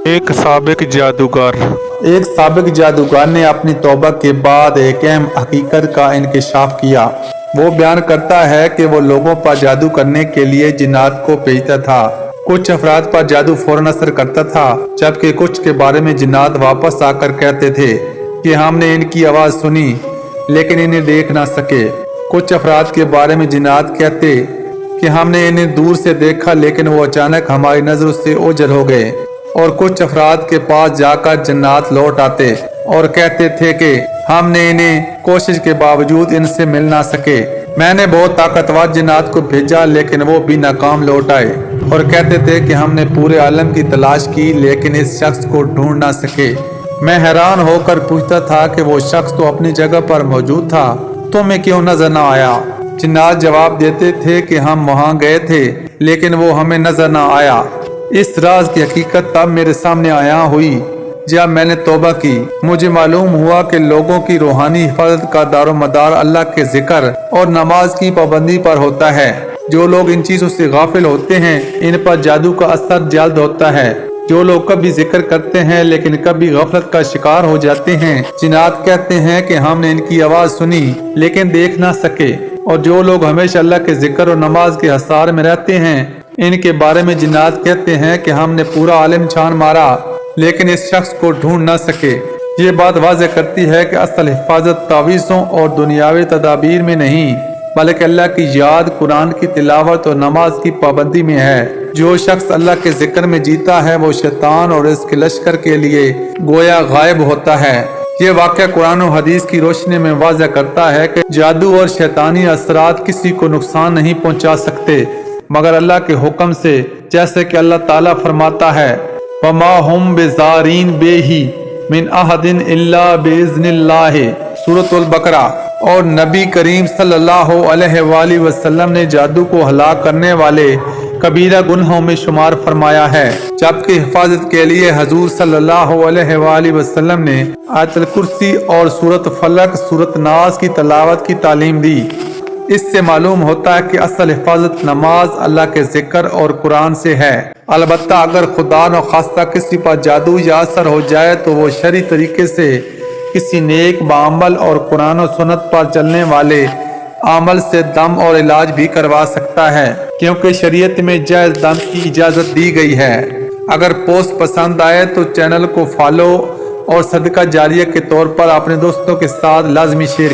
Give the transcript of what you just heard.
ایک سابق جادوگر ایک سابق جادوگر نے اپنی توبہ کے بعد ایک اہم حقیقت کا انکشاف کیا۔ وہ بیان کرتا ہے کہ وہ لوگوں پر جادو کرنے کے لیے جنات کو بھیجتا تھا۔ کچھ افراد پر جادو فوراً اثر کرتا تھا، جبکہ کچھ کے بارے میں جنات واپس آ کر کہتے تھے کہ ہم نے ان کی آواز سنی لیکن انہیں دیکھ نہ سکے۔ کچھ افراد کے بارے میں جنات کہتے کہ ہم نے انہیں دور سے دیکھا لیکن وہ اچانک ہماری نظر سے اوجھل ہو گئے۔ اور کچھ افراد کے پاس جا کر جنات لوٹ آتے اور کہتے تھے کہ ہم نے انہیں کوشش کے باوجود ان سے مل نہ سکے۔ میں نے بہت طاقتور جنات کو بھیجا لیکن وہ بھی ناکام لوٹ آئے اور کہتے تھے کہ ہم نے پورے عالم کی تلاش کی لیکن اس شخص کو ڈھونڈ نہ سکے۔ میں حیران ہو کر پوچھتا تھا کہ وہ شخص تو اپنی جگہ پر موجود تھا، تمہیں کیوں نظر نہ آیا؟ جنات جواب دیتے تھے کہ ہم وہاں گئے تھے لیکن وہ ہمیں نظر نہ آیا۔ اس راز کی حقیقت تب میرے سامنے آیا ہوئی جب میں نے توبہ کی۔ مجھے معلوم ہوا کہ لوگوں کی روحانی حفاظت کا دار و مدار اللہ کے ذکر اور نماز کی پابندی پر ہوتا ہے۔ جو لوگ ان چیزوں سے غافل ہوتے ہیں ان پر جادو کا اثر جلد ہوتا ہے۔ جو لوگ کبھی ذکر کرتے ہیں لیکن کبھی غفلت کا شکار ہو جاتے ہیں، جنات کہتے ہیں کہ ہم نے ان کی آواز سنی لیکن دیکھ نہ سکے۔ اور جو لوگ ہمیشہ اللہ کے ذکر اور نماز کے حصار میں رہتے ہیں، ان کے بارے میں جنات کہتے ہیں کہ ہم نے پورا عالم چھان مارا لیکن اس شخص کو ڈھونڈ نہ سکے۔ یہ بات واضح کرتی ہے کہ اصل حفاظت تعویذوں اور دنیاوی تدابیر میں نہیں بلکہ اللہ کی یاد، قرآن کی تلاوت اور نماز کی پابندی میں ہے۔ جو شخص اللہ کے ذکر میں جیتا ہے وہ شیطان اور اس کے لشکر کے لیے گویا غائب ہوتا ہے۔ یہ واقعہ قرآن و حدیث کی روشنی میں واضح کرتا ہے کہ جادو اور شیطانی اثرات کسی کو نقصان نہیں پہنچا سکتے مگر اللہ کے حکم سے، جیسے کہ اللہ تعالیٰ فرماتا ہے وَمَا هُمْ بِضَارِّينَ بِهِ مِنْ أَحَدٍ إِلَّا بِإِذْنِ اللَّهِ سورۃ البقرہ۔ اور نبی کریم صلی اللہ علیہ وآلہ وسلم نے جادو کو ہلاک کرنے والے کبیرہ گناہوں میں شمار فرمایا ہے، جبکہ حفاظت کے لیے حضور صلی اللہ علیہ وآلہ وسلم نے آیت الکرسی اور سورۃ فلق، سورۃ ناس کی تلاوت کی تعلیم دی۔ اس سے معلوم ہوتا ہے کہ اصل حفاظت نماز، اللہ کے ذکر اور قرآن سے ہے۔ البتہ اگر خدا نخواستہ کسی پر جادو یا اثر ہو جائے تو وہ شرعی طریقے سے کسی نیک بعمل اور قرآن و سنت پر چلنے والے عمل سے دم اور علاج بھی کروا سکتا ہے، کیونکہ شریعت میں جائز دم کی اجازت دی گئی ہے۔ اگر پوسٹ پسند آئے تو چینل کو فالو اور صدقہ جاریہ کے طور پر اپنے دوستوں کے ساتھ لازمی شیئر